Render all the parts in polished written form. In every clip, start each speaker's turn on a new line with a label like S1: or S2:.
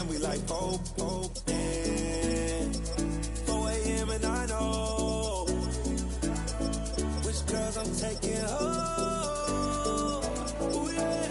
S1: and we like Pope, and 4 a.m. and I know which girls I'm taking home. Ooh, yeah.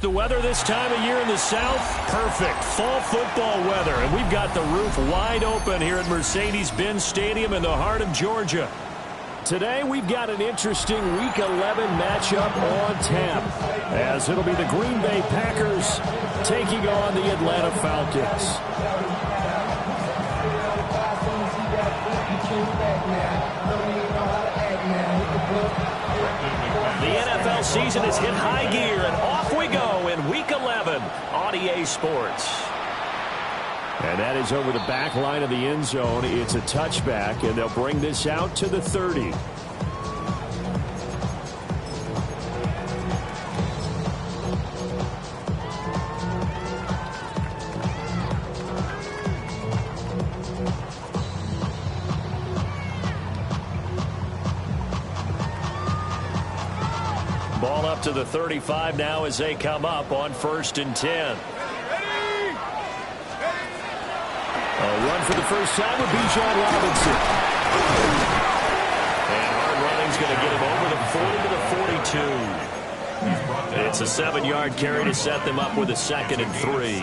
S2: The weather this time of year in the South, perfect. Fall football weather, and we've got the roof wide open here at Mercedes-Benz Stadium in the heart of Georgia. Today, we've got an interesting Week 11 matchup on tap, as it'll be the Green Bay Packers taking on the Atlanta Falcons. The NFL season has hit high gear, and off we go in Week 11 on EA Sports. And that is over the back line of the end zone. It's a touchback, and they'll bring this out to the 30. Ball up to the 35 now as they come up on 1st and 10. A run for the first time with Bijan Robinson. And hard running's going to get him over the 40 to the 42. It's a 7-yard carry to set them up with a 2nd and 3.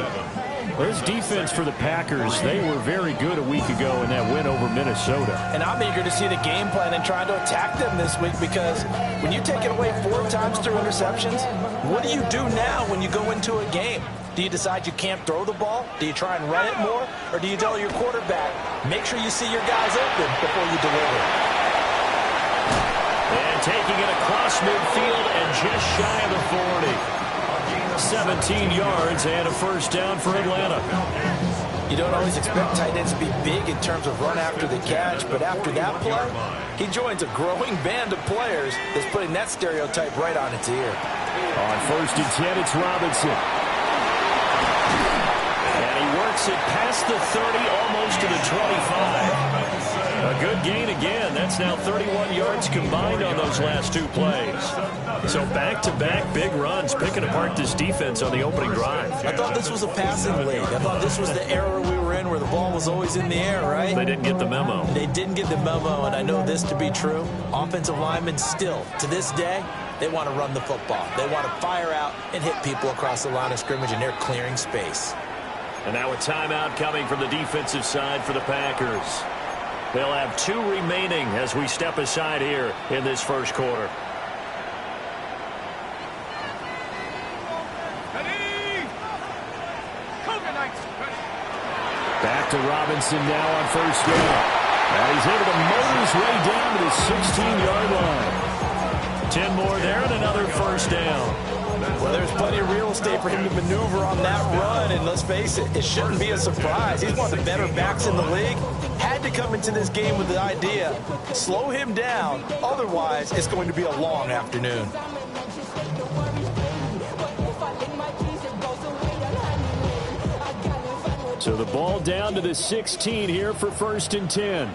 S2: Well, this defense for the Packers, they were very good a week ago in that win over Minnesota.
S3: And I'm eager to see the game plan and trying to attack them this week, because when you take it away 4 times through interceptions, what do you do now when you go into a game? Do you decide you can't throw the ball? Do you try and run it more? Or do you tell your quarterback, make sure you see your guys open before you deliver?
S2: And taking it across midfield and just shy of the 40. 17 yards and a first down for Atlanta.
S3: You don't always expect tight ends to be big in terms of run after the catch, but after that play, he joins a growing band of players that's putting that stereotype right on its ear.
S2: On 1st and 10, it's Robinson. And he works it past the 30, almost to the 25. A good gain again. That's now 31 yards combined on those last 2 plays. So back-to-back big runs, picking apart this defense on the opening drive.
S3: I thought this was a passing league. I thought this was the era we were in where the ball was always in the air, right?
S2: They didn't get the memo.
S3: They didn't get the memo, and I know this to be true. Offensive linemen still, to this day, they want to run the football. They want to fire out and hit people across the line of scrimmage, and they're clearing space.
S2: And now a timeout coming from the defensive side for the Packers. They'll have 2 remaining as we step aside here in this first quarter. Back to Robinson now on 1st down. And he's able to motor his way down to the 16-yard line. 10 more there and another first down.
S3: Well, there's plenty of real estate for him to maneuver on that run, and let's face it, it shouldn't be a surprise. He's one of the better backs in the league. Had to come into this game with the idea, slow him down, otherwise it's going to be a long afternoon.
S2: So the ball down to the 16 here for 1st and 10.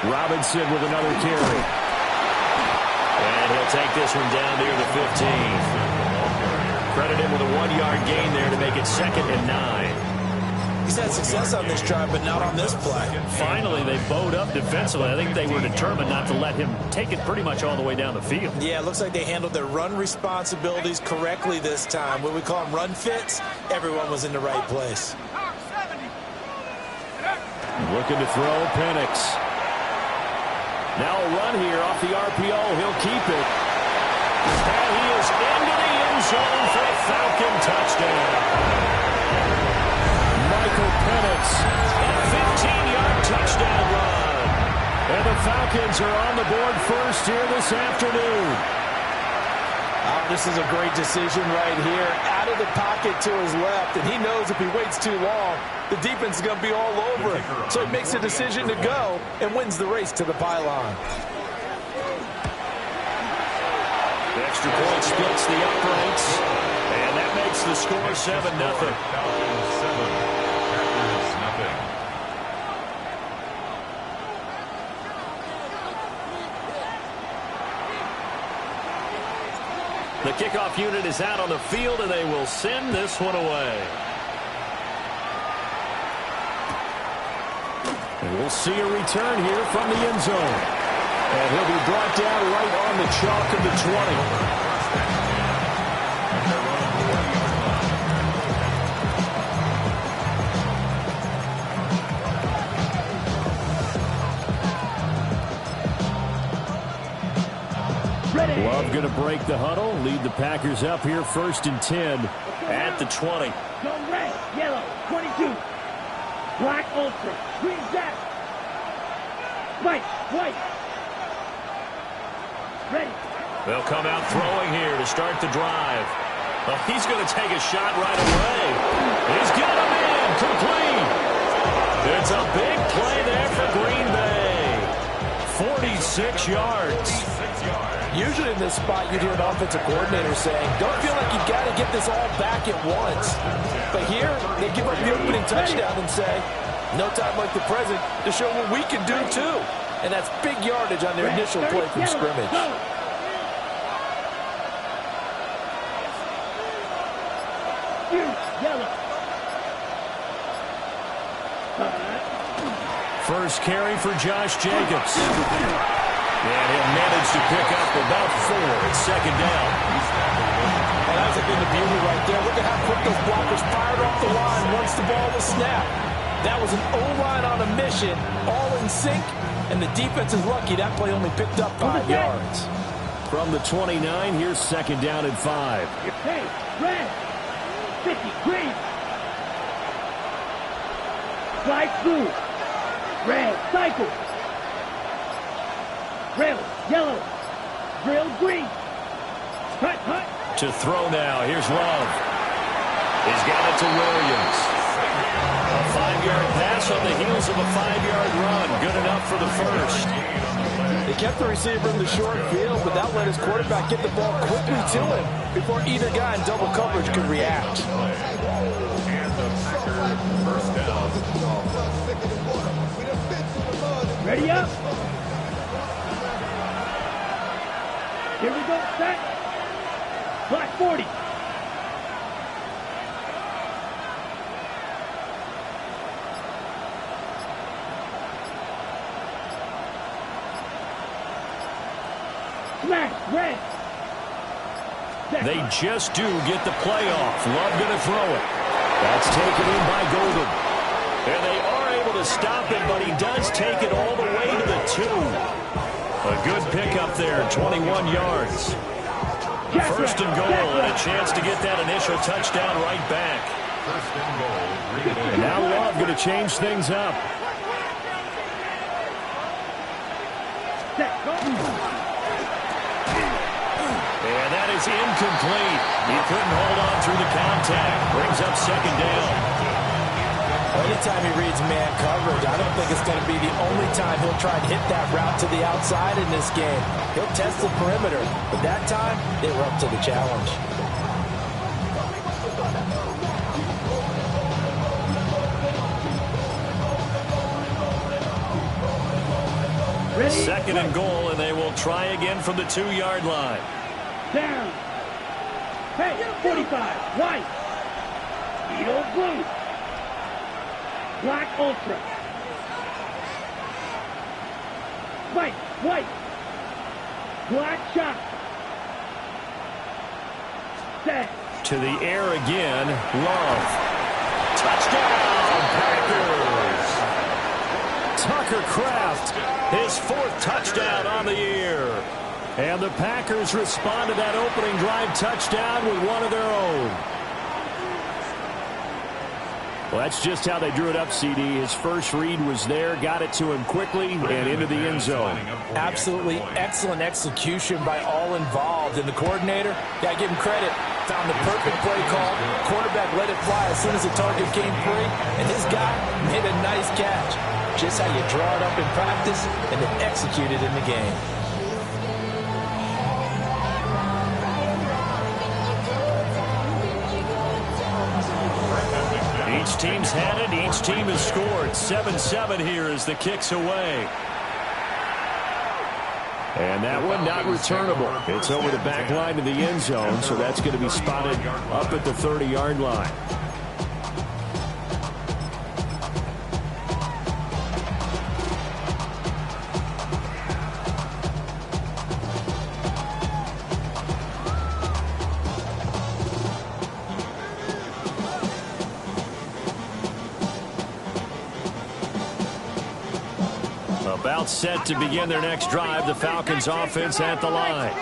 S2: Robinson with another carry. And he'll take this one down near the 15. Credit him with a 1-yard gain there to make it 2nd and 9.
S3: He's had success on this drive, but not on this play.
S2: Finally, they bowed up defensively. I think they were determined not to let him take it pretty much all the way down the field.
S3: Yeah, it looks like they handled their run responsibilities correctly this time. What we call them run fits, everyone was in the right place.
S2: Looking to throw, Penix. Now a run here off the RPO. He'll keep it. And he is into the end zone for a Falcons are on the board first here this afternoon.
S3: This is a great decision right here. Out of the pocket to his left, and he knows if he waits too long, the defense is going to be all over him. So he makes a decision to go and wins the race to the pylon.
S2: The extra point splits the uprights, and that makes the score 7-0. The kickoff unit is out on the field, and they will send this one away. And we'll see a return here from the end zone. And he'll be brought down right on the chalk of the 20. Love going to break the huddle, lead the Packers up here 1st and 10 at the 20.
S4: Go red, yellow, 22. Black ultra, green jack. White, white. Ready.
S2: They'll come out throwing here to start the drive. Oh, he's going to take a shot right away. He's got him in, complete. It's a big play there for Green Bay. 46 yards.
S3: Usually in this spot, you'd hear an offensive coordinator saying, don't feel like you've got to get this all back at once. But here, they give up the opening touchdown and say, no time like the present to show what we can do too. And that's big yardage on their initial play from scrimmage.
S2: First carry for Josh Jacobs. And he'll manage to pick up about 4 at 2nd down.
S3: And that's a bit of beauty right there. Look at how quick those blockers fired off the line once the ball was snapped. That was an O-line on a mission, all in sync, and the defense is lucky that play only picked up 5 yards.
S2: From the 29, here's 2nd down and 5.
S4: Hey, red, 50, green. Slide through. Red, cycle. Drill, yellow. Drill, green. Cut, cut.
S2: To throw now. Here's Love. He's got it to Williams. A 5-yard pass on the heels of a 5-yard run. Good enough for the first.
S3: They kept the receiver in the short field, but that let his quarterback get the ball quickly to him before either guy in double coverage could react.
S4: Ready up. Here we go, set. Black 40. Smash, red.
S2: They just do get the play off. Love going to throw it. That's taken in by Golden. And they are able to stop it, but he does take it all the way to the 2. A good pickup there, 21 yards. 1st and goal, and a chance to get that initial touchdown right back. And now Love going to change things up. And that is incomplete. He couldn't hold on through the contact. Brings up 2nd down.
S3: Anytime he reads man coverage, I don't think it's going to be the only time he'll try and hit that route to the outside in this game. He'll test the perimeter, but that time, they were up to the challenge.
S4: Ready?
S2: 2nd and goal, and they will try again from the 2-yard line.
S4: Down. Hey, 45. White. Edo blue. Black ultra. White, white. Black shot. Set.
S2: To the air again. Love. Touchdown, Packers. Tucker Kraft, his 4th touchdown on the year. And the Packers respond to that opening drive touchdown with one of their own. Well, that's just how they drew it up, CD. His first read was there, got it to him quickly, and into the end zone.
S3: Absolutely excellent execution by all involved. And the coordinator, got to give him credit, found the perfect play call. Quarterback let it fly as soon as the target came free, and his guy made a nice catch. Just how you draw it up in practice and then execute it in the game.
S2: Each team's had it. Each team has scored. 7-7 here as the kick's away. And that one not returnable. It's over the back line of the end zone, so that's going to be spotted up at the 30-yard line. About set to begin their next drive, the Falcons offense at the line.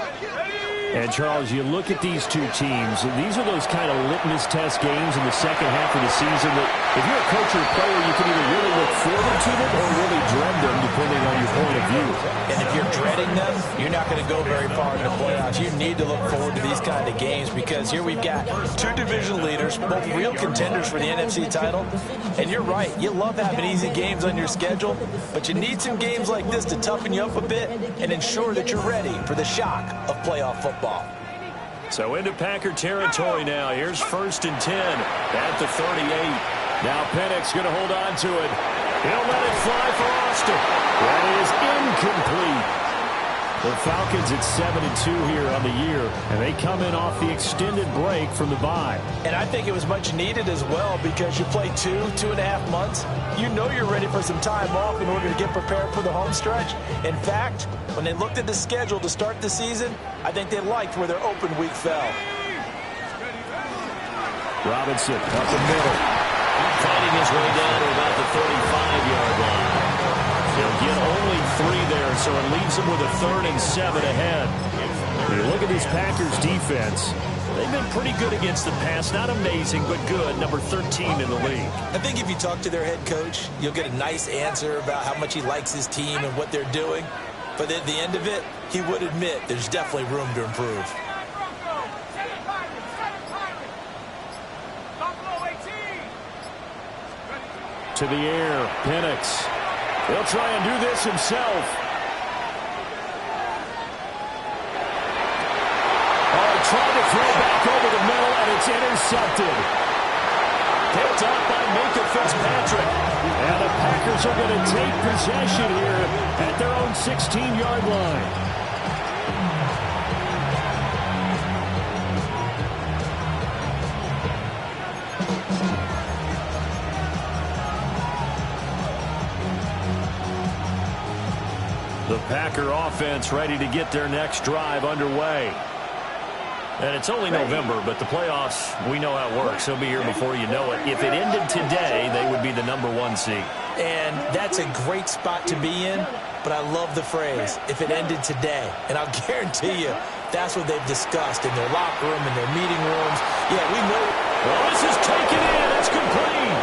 S2: And, Charles, you look at these two teams, these are those kind of litmus test games in the second half of the season that if you're a coach or a player, you can either really look forward to them or really dread them, depending on your point of view.
S3: And if you're dreading them, you're not going to go very far in the playoffs. You need to look forward to these kind of games because here we've got two division leaders, both real contenders for the NFC title. And you're right, you love having easy games on your schedule, but you need some games like this to toughen you up a bit and ensure that you're ready for the shock of playoff football.
S2: So into Packer territory now. Here's 1st and 10 at the 38. Now Penix going to hold on to it. He'll let it fly for Austin. That is incomplete. The Falcons at 7-2 here on the year, and they come in off the extended break from the bye.
S3: And I think it was much needed as well because you play 2.5 months. You know you're ready for some time off in order to get prepared for the home stretch. In fact, when they looked at the schedule to start the season, I think they liked where their open week fell.
S2: Robinson up the middle, fighting his way down to about the 35-yard line. He'll get only 3 there, so it leaves him with a 3rd and 7 ahead. When you look at this Packers defense, they've been pretty good against the pass. Not amazing, but good. Number 13 in the league.
S3: I think if you talk to their head coach, you'll get a nice answer about how much he likes his team and what they're doing. But at the end of it, he would admit there's definitely room to improve.
S2: To the air, Penix. He'll try and do this himself. Oh, trying to throw back over the middle, and it's intercepted. Picked up by Minka Fitzpatrick. And the Packers are going to take possession here at their own 16-yard line. The Packer offense ready to get their next drive underway. And it's only November, but the playoffs, we know how it works. They'll be here before you know it. If it ended today, they would be the number 1 seed.
S3: And that's a great spot to be in, but I love the phrase, if it ended today. And I'll guarantee you, that's what they've discussed in their locker room, in their meeting rooms. Yeah, we know.
S2: Well, this is taken in. It's complete.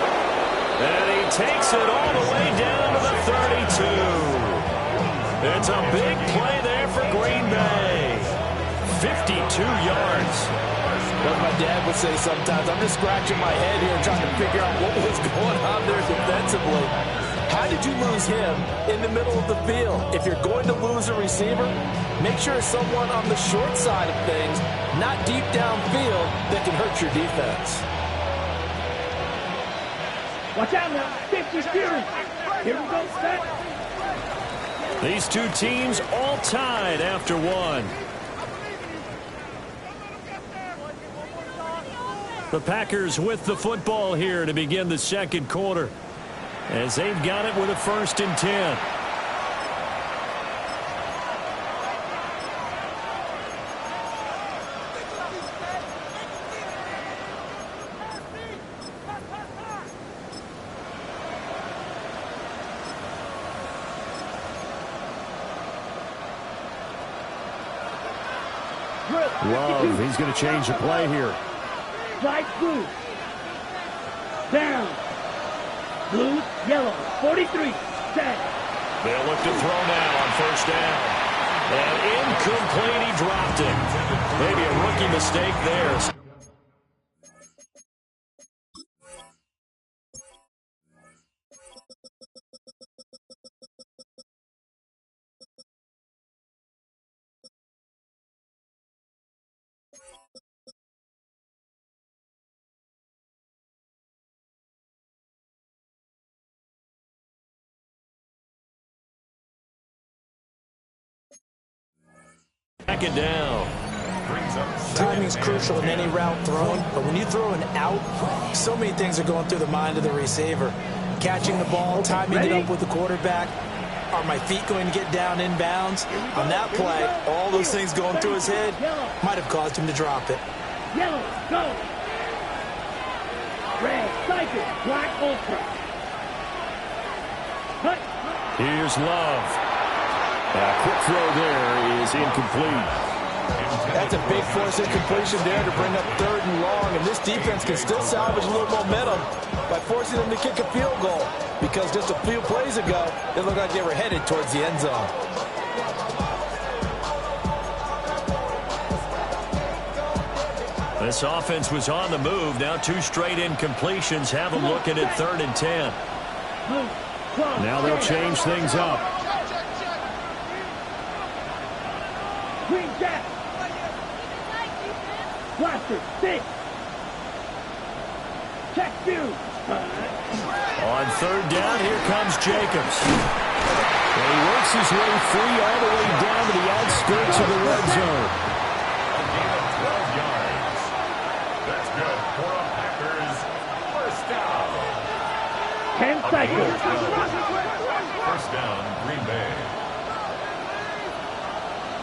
S2: And he takes it all the way down to the 32. It's a big play there for Green Bay. 52 yards.
S3: What my dad would say sometimes, I'm just scratching my head here trying to figure out what was going on there defensively. How did you lose him in the middle of the field? If you're going to lose a receiver, make sure it's someone on the short side of things, not deep downfield, that can hurt your defense.
S4: Watch out now. 50 Fury. Here we go, set.
S2: These two teams all tied after one. The Packers with the football here to begin the second quarter, as they've got it with a 1st and 10. Love, he's going to change the play here.
S4: Strike through. Down. Blue, yellow, 43, set.
S2: They'll look to throw now on first down. And incomplete, he dropped it. Maybe a rookie mistake there. Second down.
S3: Timing is crucial in any route thrown, but when you throw an out, so many things are going through the mind of the receiver. Catching the ball, timing it up with the quarterback. Are my feet going to get down in bounds? On that play, all those things going through his head might have caused him to drop it.
S4: Yellow, go. Red, cycle, black, ultra. Cut.
S2: Here's Love. A quick throw there is incomplete.
S3: That's a big force incompletion there to bring up 3rd and long, and this defense can still salvage a little momentum by forcing them to kick a field goal, because just a few plays ago, it looked like they were headed towards the end zone.
S2: This offense was on the move. Now 2 straight incompletions have them looking at 3rd and 10.
S5: Now they'll change things up.
S4: Green jack. Blaster, 6. Check view.
S2: On 3rd down, here comes Jacobs. And he works his way free all the way down to the outskirts of the red zone.
S6: A gain of 12 yards. That's good for a Packers first down.
S4: 10 cycles.
S6: First down, Green Bay.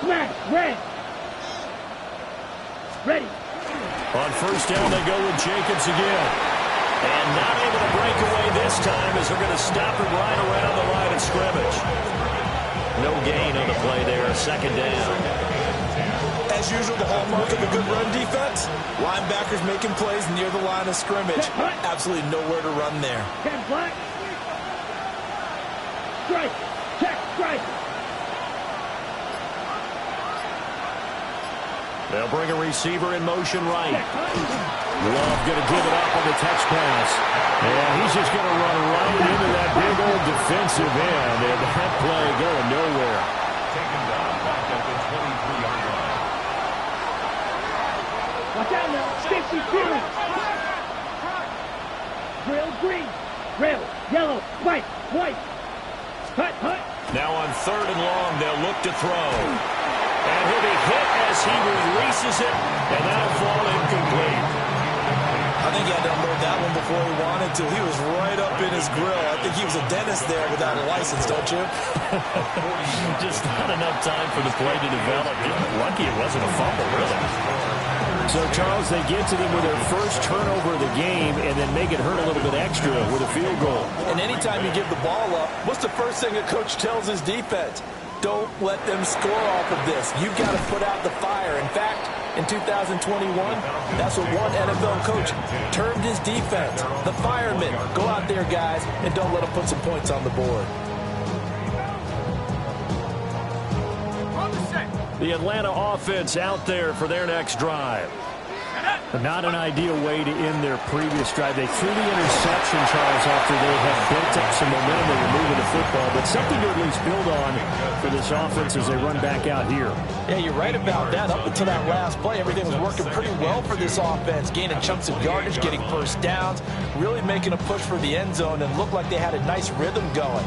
S4: Smash, red. Ready.
S2: On first down, they go with Jacobs again. And not able to break away this time as they're going to stop it right around the line of scrimmage. No gain on the play there, 2nd down.
S3: As usual, the hallmark of a good run defense, linebackers making plays near the line of scrimmage. Absolutely nowhere to run there.
S4: 10 black. Strike. Check, strike.
S2: They'll bring a receiver in motion right. Love going to give it up on the touch pass. And he's just going to run right into that big old defensive end. And that play going nowhere.
S6: Taken down back at the 23-yard line.
S4: Watch out now. 52. Drill green. Drill yellow. White. White. Cut. Cut.
S2: Now on 3rd and long, they'll look to throw. And he'll be hit as he releases it, and that'll fall incomplete.
S3: I think he had to unload that one before he wanted to. He was right up in his grill. I think he was a dentist there without a license, don't you?
S2: Just not enough time for the play to develop. Lucky it wasn't a fumble, really.
S5: So, Charles, they get to them with their first turnover of the game and then make it hurt a little bit extra with a field goal.
S3: And anytime you give the ball up, what's the first thing a coach tells his defense? Don't let them score off of this. You've got to put out the fire. In fact, in 2021, that's what one NFL coach termed his defense. The firemen. Go out there, guys, and don't let them put some points on the board.
S2: The Atlanta offense out there for their next drive.
S5: Not an ideal way to end their previous drive. They threw the interception, Charles, after they had built up some momentum. They were moving the football, but something to at least build on for this offense as they run back out here.
S3: Yeah, you're right about that. Up until that last play, everything was working pretty well for this offense, gaining chunks of yardage, getting first downs, really making a push for the end zone, and looked like they had a nice rhythm going.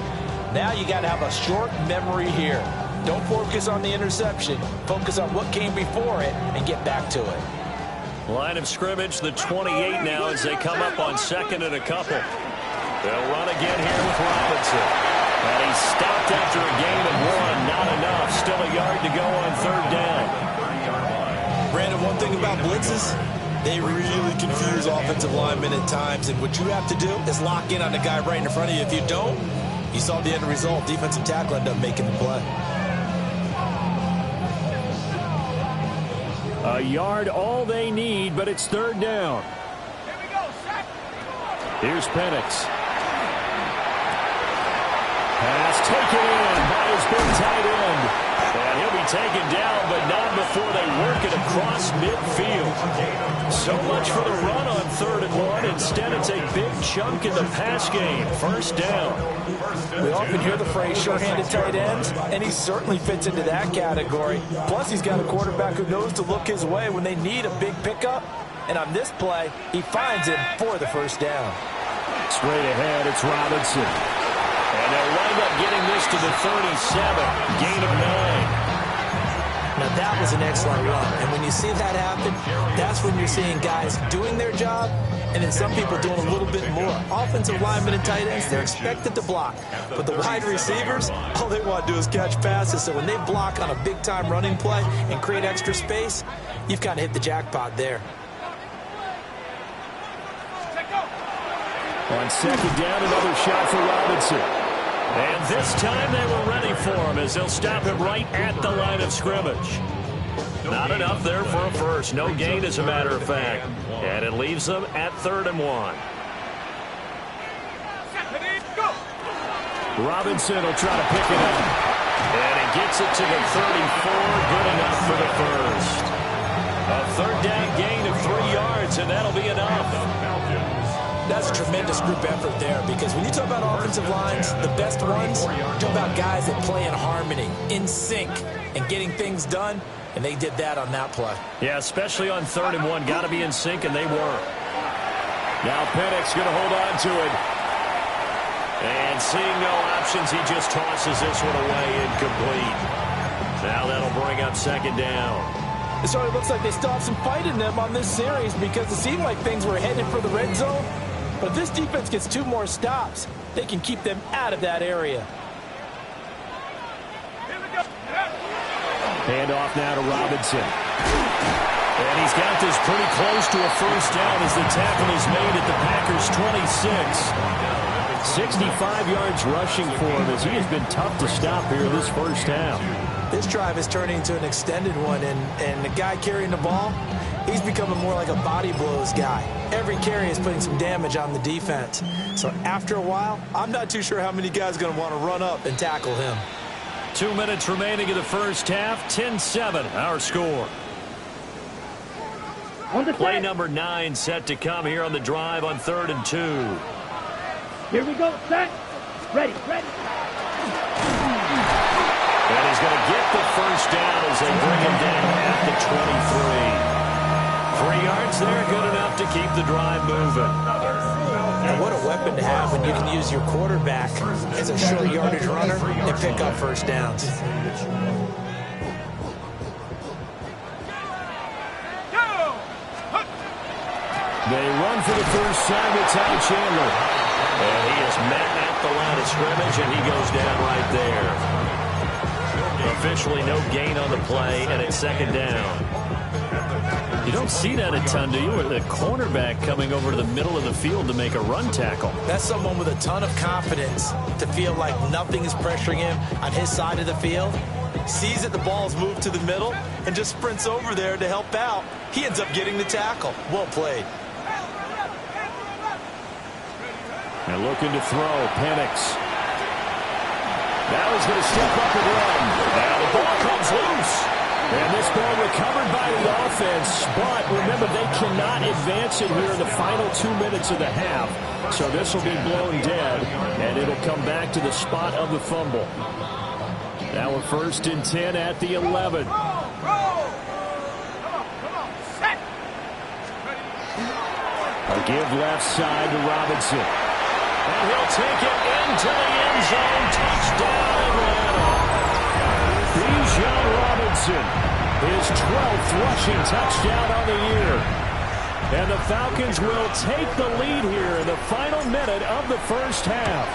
S3: Now you got to have a short memory here. Don't focus on the interception. Focus on what came before it and get back to it.
S2: Line of scrimmage, the 28 now as they come up on 2nd and a couple. They'll run again here with Robinson. And he's stopped after a gain of 1. Not enough. Still a yard to go on 3rd down.
S3: Brandon, one thing about blitzes, they really confuse offensive linemen at times. And what you have to do is lock in on the guy right in front of you. If you don't, you saw the end result. Defensive tackle ended up making the play.
S5: A yard all they need, but it's 3rd down.
S4: Here we go, set.
S5: Here's Penix.
S2: Pass taken in by his big tight end. And he'll be taken down, but not before they work it across midfield. So much for the run on 3rd and 1. Instead, it's a big chunk in the pass game. First down.
S3: We often hear the phrase sure-handed tight ends, and he certainly fits into that category. Plus, he's got a quarterback who knows to look his way when they need a big pickup. And on this play, he finds him for the first down.
S2: Straight ahead, it's Robinson. And they'll wind up getting this to the 37. Gain of 9.
S3: Now, that was an excellent run. And when you see that happen, that's when you're seeing guys doing their job and then some people doing a little bit more. Offensive linemen and tight ends, they're expected to block. But the wide receivers, all they want to do is catch passes. So when they block on a big-time running play and create extra space, you've kind of hit the jackpot there.
S2: On 2nd down, another shot for Robinson. And this time they were ready for him as they'll stop him right at the line of scrimmage. Not enough there for a first. No gain, as a matter of fact. And it leaves them at 3rd and 1. Robinson will try to pick it up. And he gets it to the 34. Good enough for the first. A 3rd down gain of 3 yards, and that'll be enough.
S3: That's a tremendous group effort there, because when you talk about offensive lines, the best ones talk about guys that play in harmony, in sync, and getting things done, and they did that on that play.
S2: Yeah, especially on 3rd and 1. Got to be in sync, and they were. Now Penix going to hold on to it. And seeing no options, he just tosses this one away incomplete. Now that'll bring up 2nd down.
S3: It sort of looks like they still have some fight in them on this series, because it seemed like things were headed for the red zone. But if this defense gets 2 more stops, they can keep them out of that area.
S2: Hand off now to Robinson. And he's got this pretty close to a first down as the tackle is made at the Packers' 26. 65 yards rushing for him as he has been tough to stop here this first half.
S3: This drive is turning into an extended one, and the guy carrying the ball, he's becoming more like a body blows guy. Every carry is putting some damage on the defense. So after a while, I'm not too sure how many guys are going to want to run up and tackle him.
S2: 2 minutes remaining in the first half. 10-7, our score. Play number 9 set to come here on the drive on 3rd and 2.
S4: Here we go, set. Ready.
S2: And he's going to get the first down as they bring him down at the 23. 3 yards there, good enough to keep the drive moving.
S3: And what a weapon to have when you can use your quarterback as a short yardage runner and pick up first downs.
S2: They run for the first time with Ty Chandler. And he is met at the line of scrimmage, and he goes down right there. Officially no gain on the play, and it's 2nd down. You don't see that a ton, do you? With the cornerback coming over to the middle of the field to make a run tackle.
S3: That's someone with a ton of confidence to feel like nothing is pressuring him on his side of the field. Sees that the ball's moved to the middle and just sprints over there to help out. He ends up getting the tackle. Well played.
S2: And looking to throw, Penix. Now he's going to step up and run. Now the ball comes loose. And this ball recovered by the offense. But remember, they cannot advance it here in the final 2 minutes of the half. So this will be blown dead, and it'll come back to the spot of the fumble. Now we're 1st and 10 at the 11. A give left side to Robinson. And he'll take it into the end zone. Touchdown, Atlanta. Bijan Robinson, his 12th rushing touchdown on the year. And the Falcons will take the lead here in the final minute of the first half.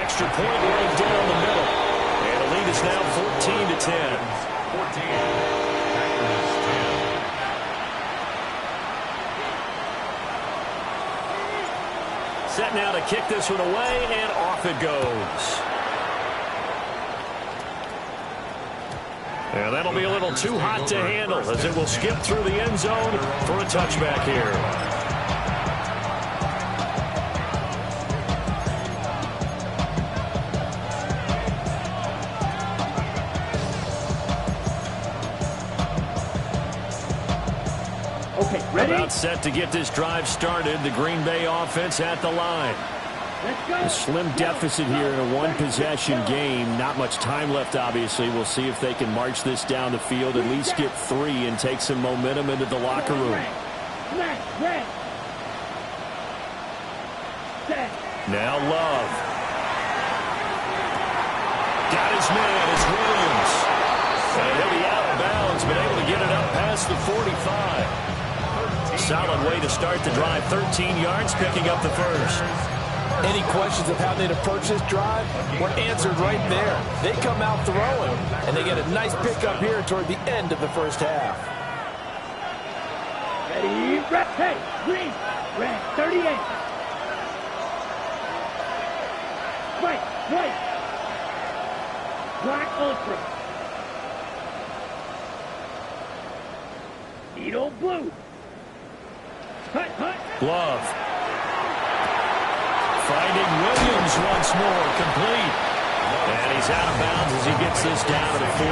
S2: Extra point right down the middle. And the lead is now 14-10. 14. Set now to kick this one away, and off it goes. And that'll be a little too hot to handle as it will skip through the end zone for a touchback here.
S4: Okay, ready?
S2: About set to get this drive started. The Green Bay offense at the line.
S4: Let's go.
S5: A slim deficit here in a one-possession game. Not much time left, obviously. We'll see if they can march this down the field, at least get 3 and take some momentum into the locker room.
S4: Red. Set.
S2: Now Love. Got his man. It's Williams. And he'll be out of bounds, but able to get it up past the 45. Solid way to start the drive. 13 yards, picking up the first.
S3: Any questions of how they'd approach this drive were answered right there. They come out throwing, and they get a nice pickup here toward the end of the first half.
S4: Ready, red, hey, green, red, 38. White, black ultra. Needle blue. Hut.
S2: Love. Finding Williams once more, complete. And he's out of bounds as he gets this down to the 45.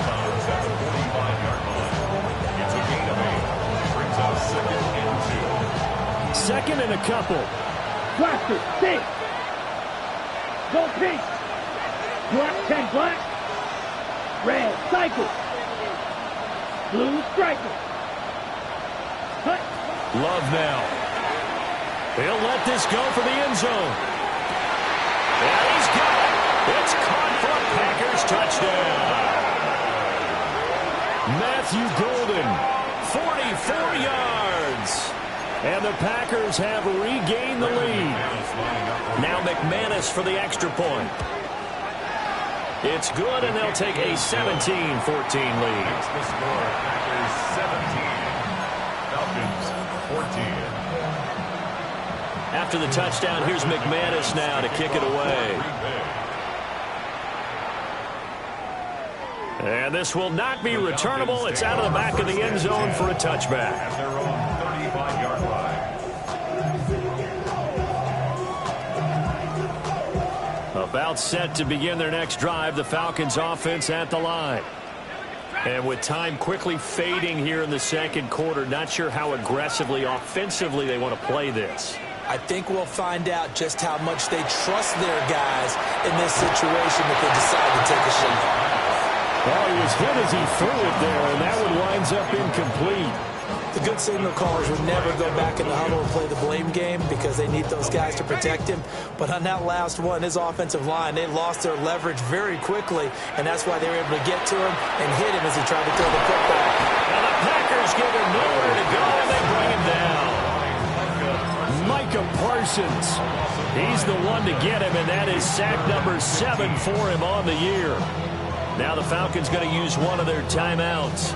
S6: Falcons at the 45-yard line. It's a gain of 8. Brings up 2nd and 2.
S5: Second and a couple.
S4: Blaster, six. Go pink. Black, 10 black. Red, cycle. Blue, striker. Hut.
S2: Love now. He'll let this go for the end zone. And he's got it. It's caught for a Packers touchdown. Matthew Golden, 44 yards. And the Packers have regained the lead. Now McManus for the extra point. It's good, and they'll take a 17-14 lead.
S6: That's the score. Packers 17. Falcons 14.
S2: After the touchdown, here's McManus now to kick it away. And this will not be returnable. It's out of the back of the end zone for a touchback.
S6: At their own 35-yard line.
S2: About set to begin their next drive, the Falcons offense at the line. And with time quickly fading here in the second quarter, not sure how aggressively, offensively they want to play this.
S3: I think we'll find out just how much they trust their guys in this situation if they decide to take a shot.
S5: Well, he was hit as he threw it there, and that one winds up incomplete.
S3: The good signal callers would never go back in the huddle and play the blame game because they need those guys to protect him. But on that last one, his offensive line, they lost their leverage very quickly, and that's why they were able to get to him and hit him as he tried to throw the football.
S2: Now the Packers give him nowhere to go, and they bring him down.
S5: Micah Parsons.
S2: He's the one to get him, and that is sack number 7 for him on the year. Now the Falcons going to use one of their timeouts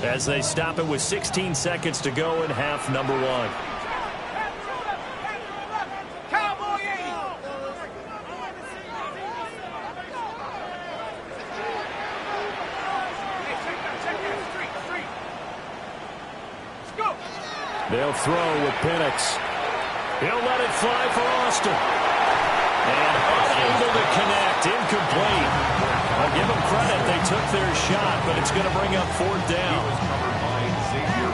S2: as they stop it with 16 seconds to go in half number 1.
S5: They'll throw with Penix.
S2: He'll let it fly for Austin. And unable to connect. Incomplete. I'll give them credit. They took their shot, but it's going to bring up 4th down.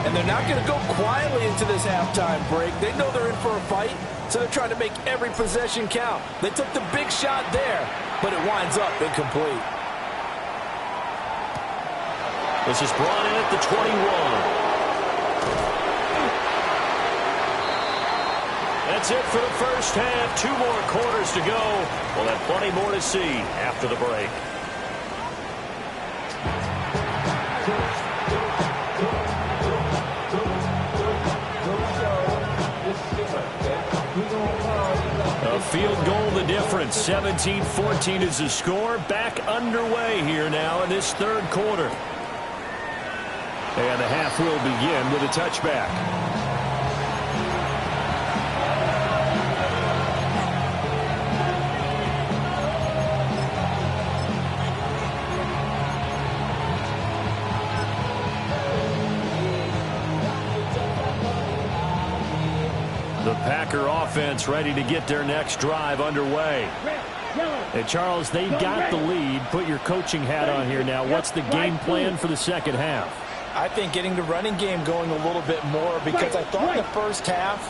S3: And they're not going to go quietly into this halftime break. They know they're in for a fight, so they're trying to make every possession count. They took the big shot there, but it winds up incomplete.
S2: This is brought in at the 21. That's it for the first half. 2 more quarters to go. We'll have plenty more to see after the break. A field goal the difference. 17-14 is the score. Back underway here now in this 3rd quarter.
S5: And the half will begin with a touchback.
S2: The Packer offense ready to get their next drive underway.
S5: And Charles, they got the lead. Put your coaching hat on here now. What's the game plan for the second half?
S3: I think getting the running game going a little bit more because I thought in the first half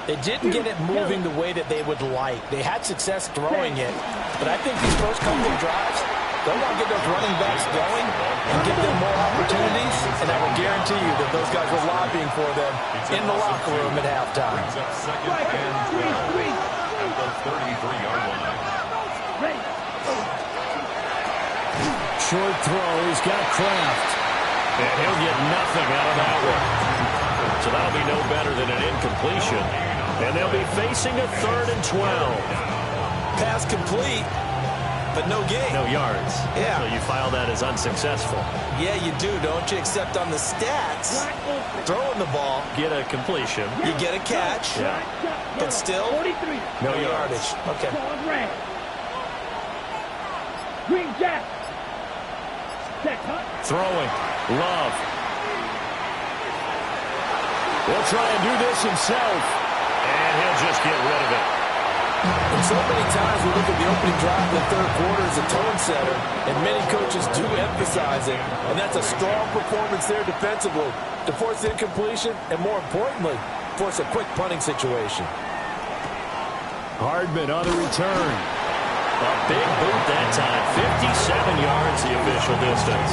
S3: they didn't get it moving the way that they would like. They had success throwing it, but I think these first couple of drives, they want to get those running backs going and give them more opportunities, and I will guarantee you that those guys were lobbying for them in the locker room at halftime.
S6: Brings up second and 12 at the 33-yard line.
S5: Short throw. He's got Kraft.
S2: And he'll get nothing out of that one. So that'll be no better than an incompletion. And they'll be facing a 3rd and 12.
S3: Pass complete, but no gain.
S2: No yards.
S3: Yeah.
S2: So you file that as unsuccessful.
S3: Yeah, you do, don't you? Except on the stats, throwing the ball,
S2: Get a completion.
S3: you get a catch,
S2: Yeah.
S3: but still, no yardage. Okay.
S4: Green Jack.
S2: Throwing. Love.
S5: He'll try and do this himself.
S2: And he'll just get rid of it.
S3: And so many times we look at the opening drive in the third quarter as a tone setter, and many coaches do emphasize it, and that's a strong performance there defensively to force incompletion and, more importantly, force a quick punting situation.
S5: Hardman on the return.
S2: A big boot that time. 57 yards the official distance.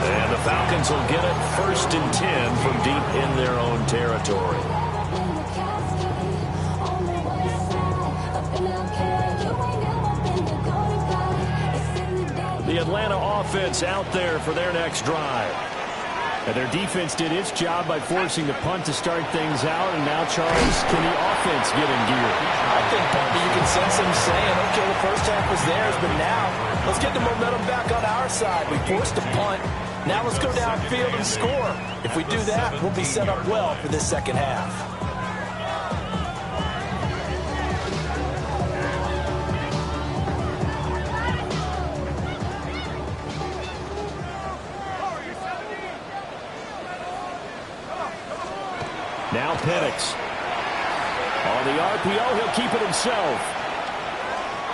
S2: And the Falcons will get it 1st and 10 from deep in their own territory. The Atlanta offense out there for their next drive.
S5: And their defense did its job by forcing the punt to start things out. And now, Charles, can the offense get in gear?
S3: I think, Bobby, you can sense them saying, okay, the first half was theirs, but now let's get the momentum back on our side. We forced a punt. Now let's go downfield and score. If we do that, we'll be set up well for this second half.
S5: Now Penix. On the RPO, he'll keep it himself.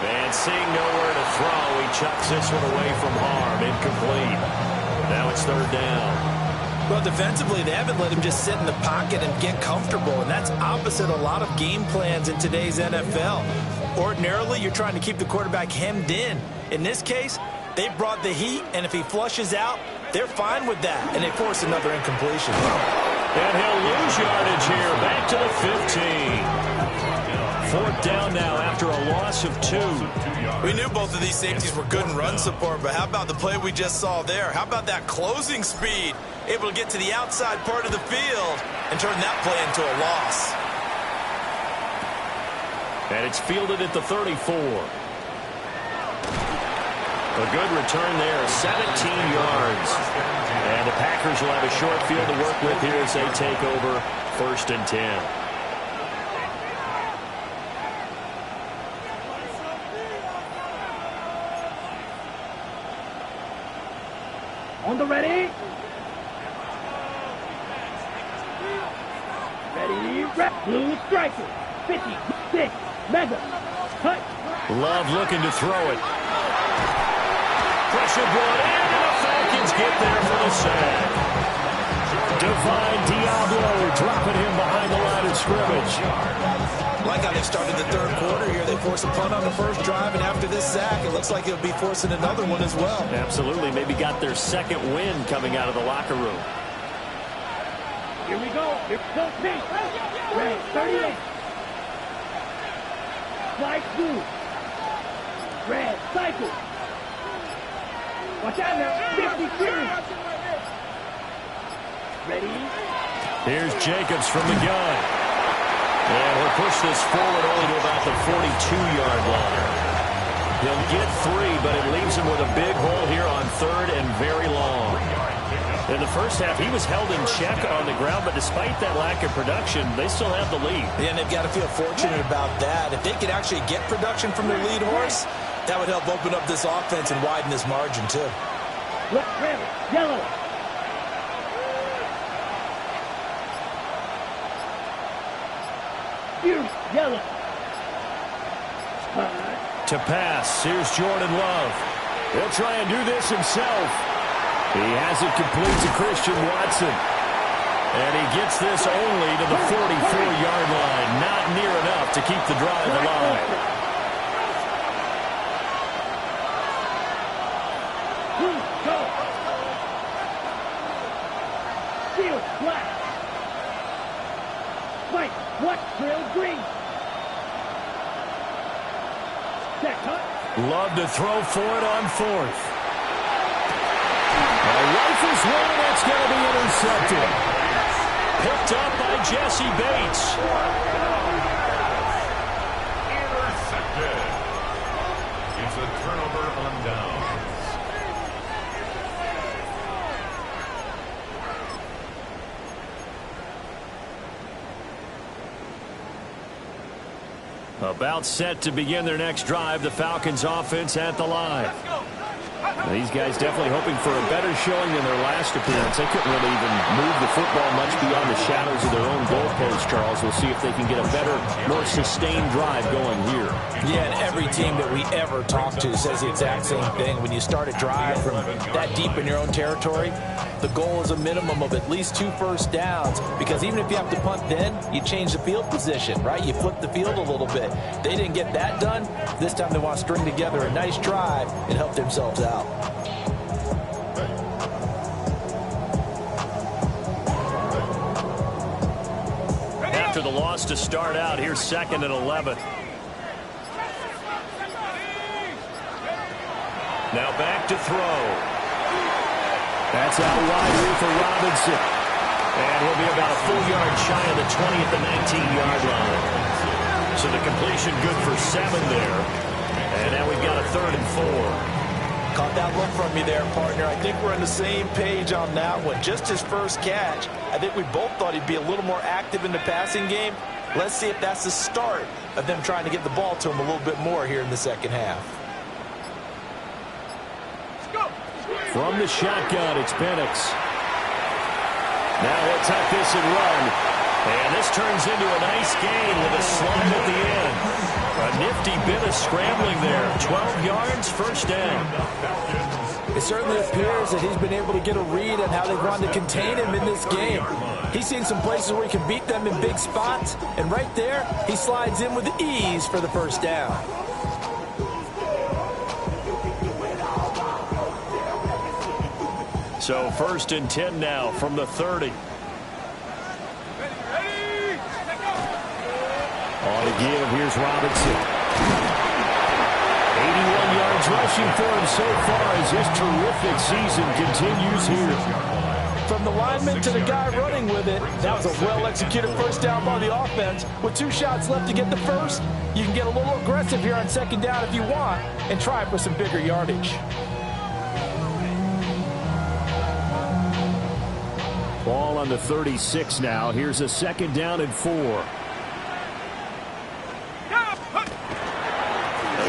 S2: And seeing nowhere to throw, he chucks this one away from harm. Incomplete. Now it's 3rd down.
S3: Well, defensively, they haven't let him just sit in the pocket and get comfortable, and that's opposite a lot of game plans in today's NFL. Ordinarily, you're trying to keep the quarterback hemmed in. In this case, they brought the heat, and if he flushes out, they're fine with that, and they force another incompletion.
S2: And he'll lose yardage here. Back to the 15. 4th down now after a loss of 2.
S3: We knew both of these safeties were good in run support, but how about the play we just saw there? How about that closing speed? Able to get to the outside part of the field and turn that play into a loss.
S2: And it's fielded at the 34. A good return there, 17 yards. And the Packers will have a short field to work with here as they take over 1st and 10.
S4: On the ready. Ready, rep. Blue striker. 56. Mega. Cut.
S2: Love looking to throw it. Pressure brought in, and the Falcons get there for the sack.
S5: Divine Diablo dropping him behind the line of scrimmage.
S3: Like how they started the third quarter here. They forced a punt on the first drive, and after this sack, it looks like they'll be forcing another one as well.
S2: Absolutely. Maybe got their second win coming out of the locker room.
S4: Here we go. Here's the pitch. Red 38. Slide through. Red cycle. Watch out now. 52. Ready.
S2: Here's Jacobs from the gun. And we'll push this forward only to about the 42-yard line. He'll get 3, but it leaves him with a big hole here on 3rd and very long. In the first half, he was held in check on the ground, but despite that lack of production, they still have the lead.
S3: Yeah, and they've got to feel fortunate about that. If they could actually get production from their lead horse, that would help open up this offense and widen this margin, too.
S4: Look, red, yellow. Yellow.
S2: To pass, here's Jordan Love.
S5: He'll try and do this himself.
S2: He has it complete to Christian Watson. And he gets this only to the 44-yard line. Not near enough to keep the drive alive.
S4: Go. Field flat. Mike, what? Trail green. Set cut.
S2: Love to throw for it on fourth. A rifles one, that's going to be intercepted. Picked up by Jesse Bates.
S6: Intercepted. It's a turnover on downs.
S2: About set to begin their next drive, the Falcons offense at the line. These guys definitely hoping for a better showing than their last appearance. They couldn't really even move the football much beyond the shadows of their own goalpost, Charles. We'll see if they can get a better, more sustained drive going here.
S3: Yeah, and every team that we ever talk to says the exact same thing. When you start a drive from that deep in your own territory, the goal is a minimum of at least 2 first downs, because even if you have to punt then, you change the field position, right? You flip the field a little bit. They didn't get that done. This time they want to string together a nice drive and help themselves out.
S2: After the loss to start out, here's 2nd and 11. Now back to throw. That's out wide here for Robinson. And he'll be about a full yard shy of the 20 at the 19-yard line. So the completion good for 7 there. And now we've got a 3rd and 4.
S3: Caught that look from me there, partner. I think we're on the same page on that one. Just his first catch. I think we both thought he'd be a little more active in the passing game. Let's see if that's the start of them trying to get the ball to him a little bit more here in the second half.
S2: From the shotgun, it's Penix. Now he'll tuck this and run. And this turns into a nice gain with a slide at the end. A nifty bit of scrambling there. 12 yards, first down.
S3: It certainly appears that he's been able to get a read on how they want to contain him in this game. He's seen some places where he can beat them in big spots. And right there, he slides in with ease for the first down.
S2: So 1st and 10 now from the 30. On to give, here's Robinson. 81 yards rushing for him so far as his terrific season continues here.
S3: From the lineman to the guy running with it, that was a well-executed first down by the offense. With 2 shots left to get the first, you can get a little aggressive here on 2nd down if you want and try for some bigger yardage.
S2: Ball on the 36 now. Here's a 2nd down and 4.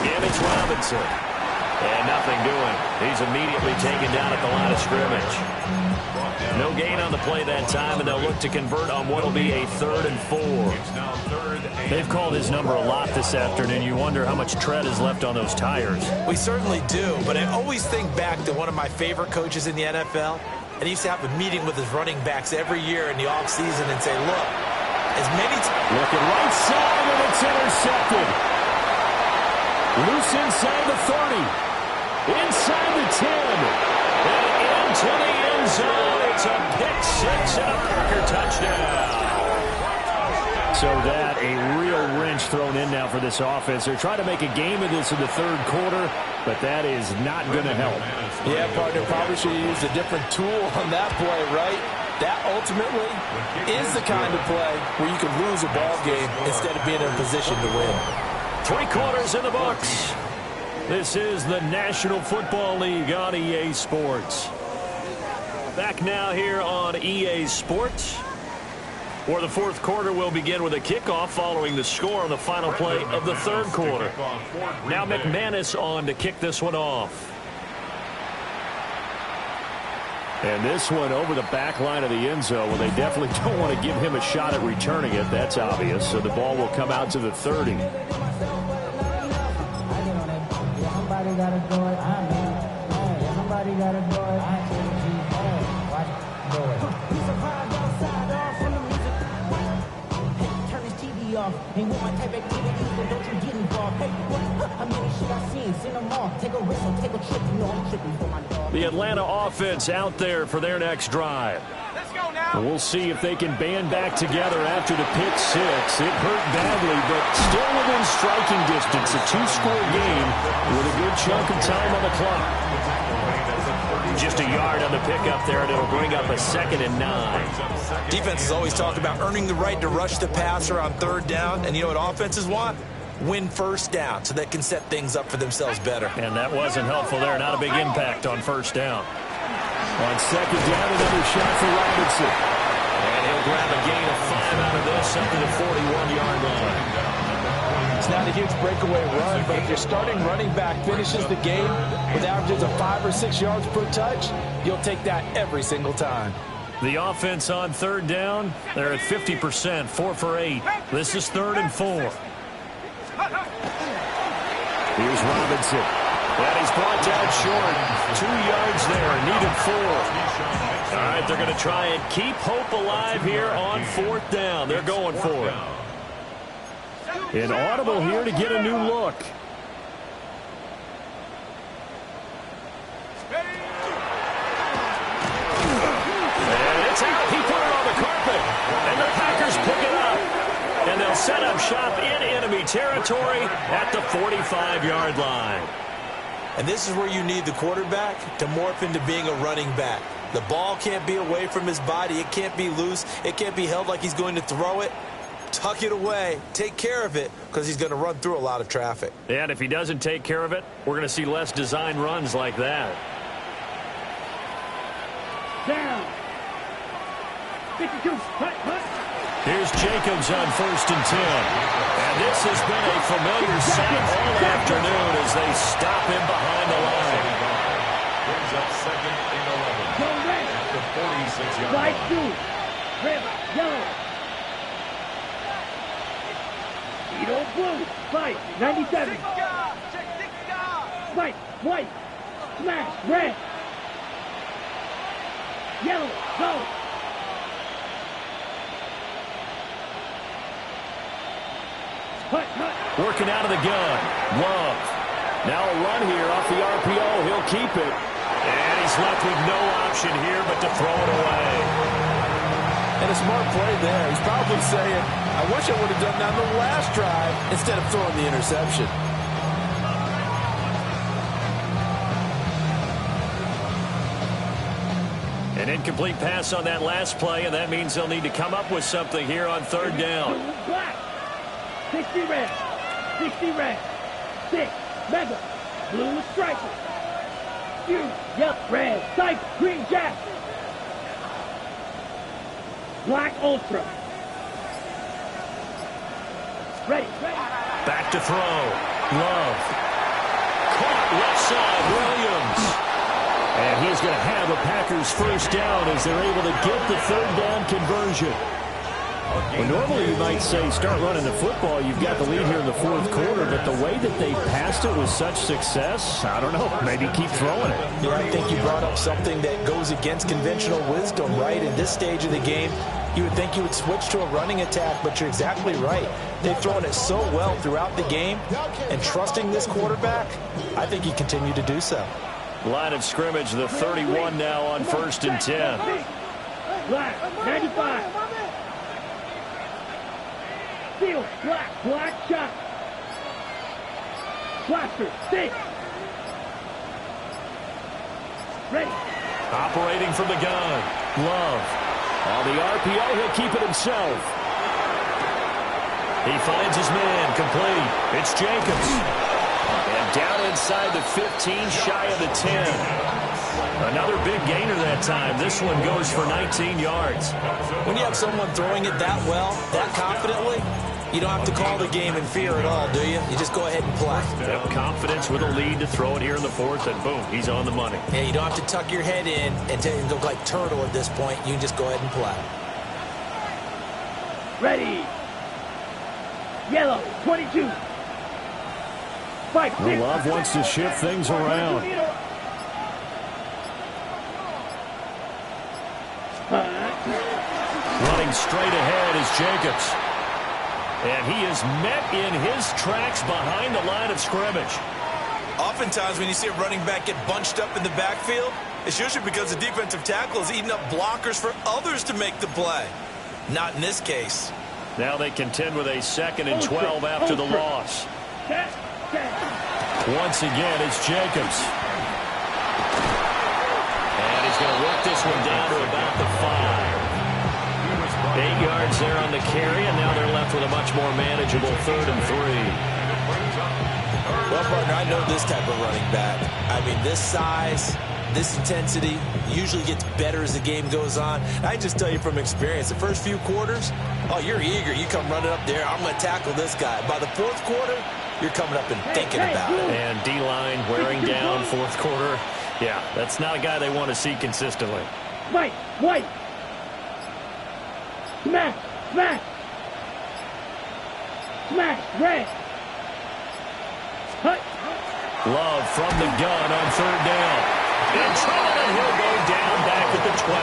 S2: Again, it's Robinson. And nothing doing. He's immediately taken down at the line of scrimmage. No gain on the play that time, and they'll look to convert on what will be a 3rd and 4. They've called his number a lot this afternoon. You wonder how much tread is left on those tires.
S3: We certainly do, but I always think back to one of my favorite coaches in the NFL. And he used to have a meeting with his running backs every year in the offseason and say, look, as many times.
S2: Looking right side, and it's intercepted. Loose inside the 30. Inside the 10. And into the end zone. It's a pick 6 and a Parker touchdown. So that, a real wrench thrown in now for this offense. They're trying to make a game of this in the 3rd quarter, but that is not going to help.
S3: Yeah, partner, probably should have used a different tool on that play, right? That ultimately is the kind of play where you can lose a ball game instead of being in a position to win.
S2: 3 quarters in the books. This is the National Football League on EA Sports. Back now here on EA Sports. For the 4th quarter, will begin with a kickoff following the score on the final play of the 3rd quarter. Now McManus on to kick this one off. And this one over the back line of the end zone. Well, they definitely don't want to give him a shot at returning it. That's obvious. So the ball will come out to the 30.
S7: Somebody got to do it. Somebody got to do it. Ain't want my type activities, but don't you get involved. Hey, what? How many shit I seen? Seen them all. Take a risk or take a trip. You know I'm tripping for my dog.
S2: The Atlanta offense out there for their next drive.
S3: Let's go now.
S2: And we'll see if they can band back together after the pick six. It hurt badly, but still within striking distance. A two-score game with a good chunk of time on the clock. Just a yard on the pickup there, and it'll bring up a 2nd and 9.
S3: Defenses always talk about earning the right to rush the passer on 3rd down. And you know what offenses want? Win 1st down so they can set things up for themselves better.
S2: And that wasn't helpful there. Not a big impact on 1st down. On 2nd down, another shot for Robinson. And he'll grab a gain of 5 out of this up to the 41-yard line.
S3: It's not a huge breakaway run, but if your starting running back finishes the game with averages of 5 or 6 yards per touch, you'll take that every single time.
S2: The offense on 3rd down, they're at 50%, 4 for 8. This is 3rd and 4. Here's Robinson. And he's brought down short. 2 yards there, needed 4. All right, they're going to try and keep hope alive here on 4th down. They're going for it. An audible here to get a new look. And it's out. He put it on the carpet. And the Packers pick it up. And they'll set up shop in enemy territory at the 45-yard line.
S3: And this is where you need the quarterback to morph into being a running back. The ball can't be away from his body. It can't be loose. It can't be held like he's going to throw it. Tuck it away. Take care of it because he's going to run through a lot of traffic.
S2: And if he doesn't take care of it, we're going to see less design runs like that.
S4: Down. 52. Hut.
S2: Here's Jacobs on 1st and 10. And this has been a familiar sight all afternoon as they stop him behind the line.
S6: Brings up 2nd and 11.
S4: Go red.
S6: At the 46-yard
S4: White
S6: line.
S4: blue. Red. Yellow. Edo blue. Fight. 97. Fight. White. Smash. Red. Yellow. Go. Hut.
S2: Working out of the gun. Love. Now a run here off the RPO. He'll keep it. And he's left with no option here but to throw it away.
S3: And a smart play there. He's probably saying, I wish I would have done that on the last drive instead of throwing the interception.
S2: An incomplete pass on that last play, and that means they'll need to come up with something here on 3rd down.
S4: Black. 60 red. 60 red. 6. Mega. Blue striker. Huge. Yep. Red. Cypher. Green jack. Black ultra. Ready.
S2: Back to throw. Love. Caught left side. Williams. And he's going to have a Packers 1st down as they're able to get the 3rd down conversion. Well, normally you might say start running the football. You've got the lead here in the 4th quarter, but the way that they passed it with such success, I don't know, maybe keep throwing it.
S3: Yeah, I think you brought up something that goes against conventional wisdom, right? In this stage of the game, you would think you would switch to a running attack, but you're exactly right. They've thrown it so well throughout the game, and trusting this quarterback, I think you continue to do so.
S2: Line of scrimmage, the 31 now on 1st and 10.
S4: Black. 95. Steel. Black shot. Blaster. 6. Ready.
S2: Operating from the gun. Love. On the RPO, he'll keep it himself. He finds his man. Complete. It's Jacobs. And down inside the 15, shy of the 10. Another big gainer that time. This one goes for 19 yards.
S3: When you have someone throwing it that well, that confidently, you don't have to call the game in fear at all, do you? You just go ahead and play.
S2: Have confidence with a lead to throw it here in the 4th, and boom, he's on the money.
S3: Yeah, you don't have to tuck your head in and go like turtle at this point. You can just go ahead and play.
S4: Ready. Yellow. 22. Fight.
S2: Well, Love wants to shift things around. Running straight ahead is Jacobs. And he is met in his tracks behind the line of scrimmage.
S3: Oftentimes when you see a running back get bunched up in the backfield, it's usually because the defensive tackle is eating up blockers for others to make the play. Not in this case.
S2: Now they contend with a 2nd and 12 after the loss. Once again, it's Jacobs. And he's going to work this one down to about the 5. 8 yards there on the carry, and now they're left with a much more manageable 3rd and 3.
S3: Well, partner, I know this type of running back. I mean, this size, this intensity usually gets better as the game goes on. I just tell you from experience, the first few quarters, oh, you're eager. You come running up there, I'm going to tackle this guy. By the 4th quarter, you're coming up and thinking about it.
S2: And D-line wearing down 4th quarter. Yeah, that's not a guy they want to see consistently.
S4: White. Smash. Red. Hut.
S2: Love from the gun on 3rd down. In trouble, and he'll go down back at the 12.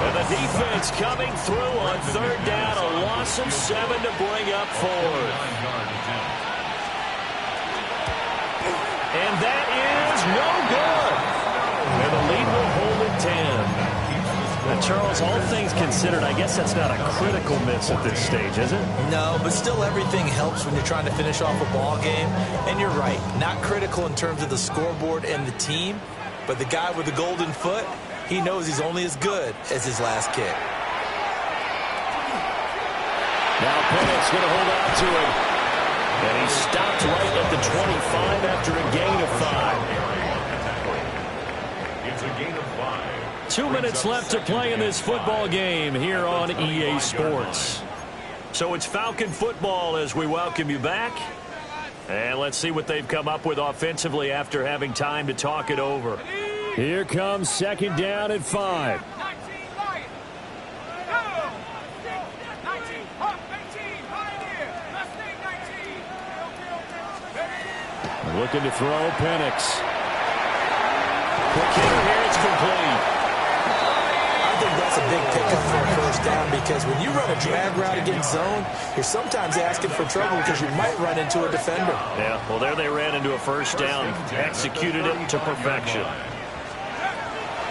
S2: And the defense coming through on 3rd down. A loss of 7 to bring up 4th. And that is no good. And the lead will hold at 10. Now, Charles, all things considered, I guess that's not a critical miss at this stage, is it?
S3: No, but still everything helps when you're trying to finish off a ball game. And you're right, not critical in terms of the scoreboard and the team, but the guy with the golden foot, he knows he's only as good as his last kick.
S2: Now Penix going to hold on to him. And he stopped right at the 25 after a gain of 5.
S6: It's a gain of 5.
S2: 2 minutes left to play in this football game here on EA Sports. So it's Falcon football as we welcome you back. And let's see what they've come up with offensively after having time to talk it over. Here comes 2nd down at 5. Looking to throw Penix. Quick hitter here, it's complete.
S3: I think that's a big pickup for a 1st down because when you run a drag route against zone, you're sometimes asking for trouble because you might run into a defender.
S2: Yeah, well, there they ran into a 1st down. Executed it to perfection.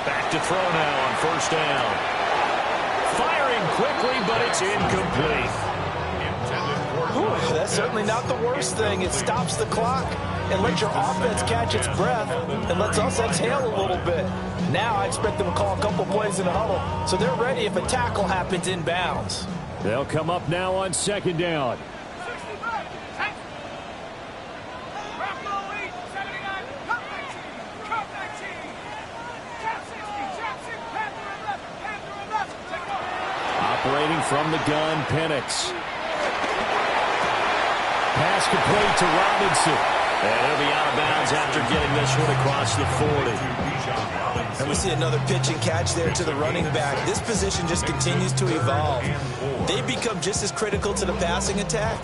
S2: Back to throw now on 1st down. Firing quickly, but it's incomplete.
S3: Whew, that's certainly not the worst thing. It stops the clock and lets your offense catch its breath and lets us exhale a little bit. Now I expect them to call a couple plays in the huddle so they're ready if a tackle happens inbounds.
S2: They'll come up now on 2nd down. Operating from the gun, Penix. Pass complete to Robinson. And he'll be out of bounds after getting this one across the 40.
S3: And we see another pitch and catch there to the running back. This position just continues to evolve. They become just as critical to the passing attack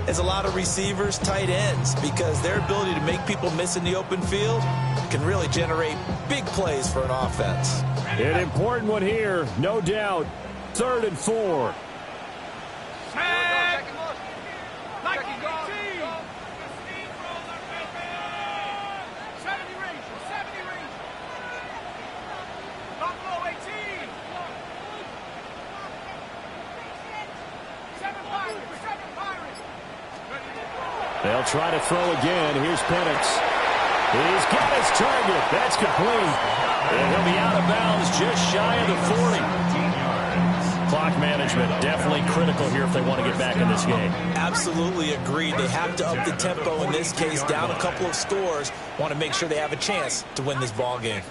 S3: as a lot of receivers, tight ends, because their ability to make people miss in the open field can really generate big plays for an offense.
S2: An important one here, no doubt. 3rd and 4. They'll try to throw again. Here's Penix. He's got his target. That's complete. And he'll be out of bounds just shy of the 40. Clock management definitely critical here if they want to get back in this game.
S3: Absolutely agreed. They have to up the tempo in this case, down a couple of scores. Want to make sure they have a chance to win this ball game.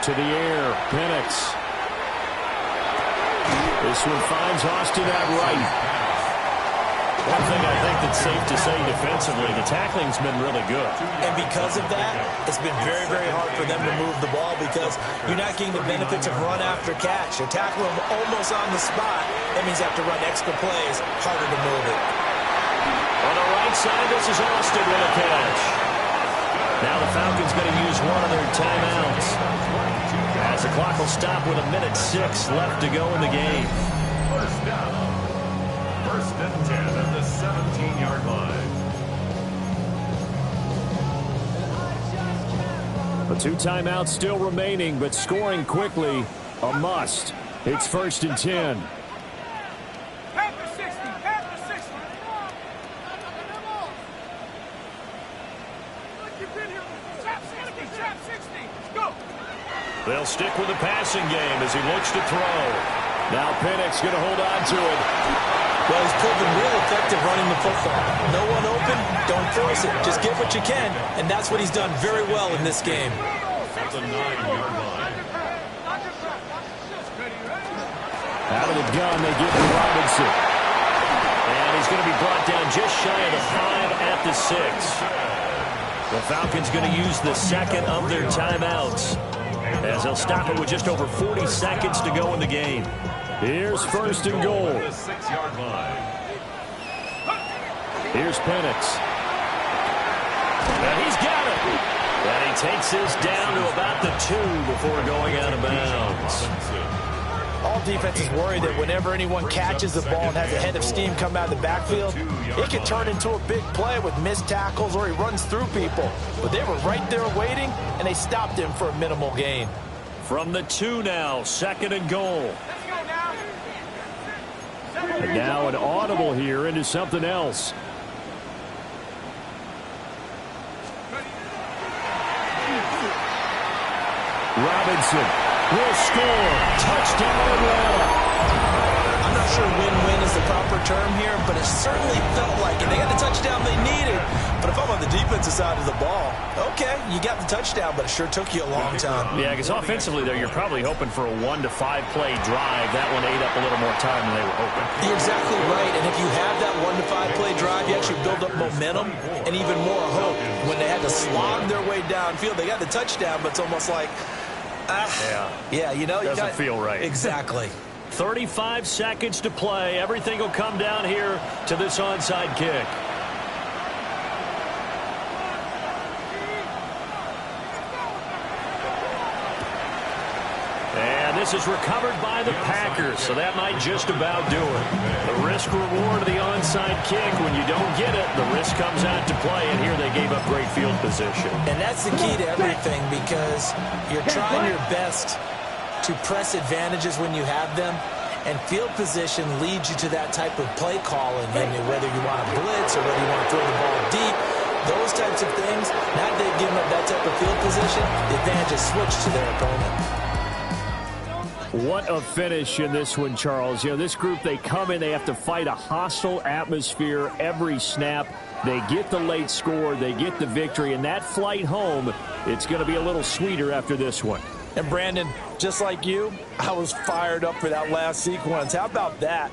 S2: To the air, Penix. This one finds Austin at right. One thing I think that's safe to say defensively, the tackling's been really good.
S3: And because of that, it's been very, very hard for them to move the ball because you're not getting the benefits of run after catch. You're tackling them almost on the spot. That means you have to run extra plays, harder to move it.
S2: On the right side, this is Austin with a catch. Now the Falcons going to use one of their timeouts, as the clock will stop with 1:06 left to go in the game.
S6: First down. First and 10 at the 17-yard line.
S5: The 2 timeouts still remaining, but scoring quickly, a must. It's 1st and 10.
S2: They'll stick with the passing game as he looks to throw.
S5: Now Penix going to hold on to it.
S3: Well, he's proven real effective running the football. No one open, don't force it. Just get what you can, and that's what he's done very well in this game.
S6: At the 9-yard line.
S5: Out of the gun, they give to Robinson.
S2: And he's going to be brought down just shy of the 5 at the 6. The Falcons going to use the second of their timeouts, as they'll stop it with just over 40 seconds to go in the game.
S5: Here's 1st and goal.
S6: The 6-yard line.
S5: Here's Penix.
S2: And he's got it. And he takes this down to about the 2 before going out of bounds.
S3: All defenses worry that whenever anyone catches the ball and has a head of steam come out of the backfield, it can turn into a big play with missed tackles or he runs through people. But they were right there waiting, and they stopped him for a minimal gain.
S2: From the 2 now, 2nd and goal.
S5: And now an audible here into something else. Robinson will score. Touchdown, Atlanta.
S3: I'm not sure win-win is the proper term here, but it certainly felt like it. They got the touchdown they needed. But if I'm on the defensive side of the ball, okay, you got the touchdown, but it sure took you a long time.
S2: Yeah, because offensively, though, you're probably hoping for a 1 to 5 play drive. That one ate up a little more time than they were hoping.
S3: You're exactly right, and if you have that 1 to 5 play drive, you actually build up momentum and even more hope. When they had to slog their way downfield, they got the touchdown, but it's almost like, yeah, you know,
S2: doesn't feel right.
S3: Exactly.
S2: 35 seconds to play. Everything will come down here to this onside kick. And this is recovered by the Packers, so that might just about do it. The risk reward of the onside kick. When you don't get it, the risk comes out to play, and here they gave up great field position.
S3: And that's the key to everything, because you're trying your best to press advantages when you have them, and field position leads you to that type of play calling, and whether you want to blitz or whether you want to throw the ball deep, those types of things. Now that they've given up that type of field position, the advantage is switched to their opponent.
S5: What a finish in this one, Charles. You know, this group, they come in, they have to fight a hostile atmosphere every snap. They get the late score, they get the victory, and that flight home, it's going to be a little sweeter after this one.
S3: And Brandon, just like you, I was fired up for that last sequence. How about that?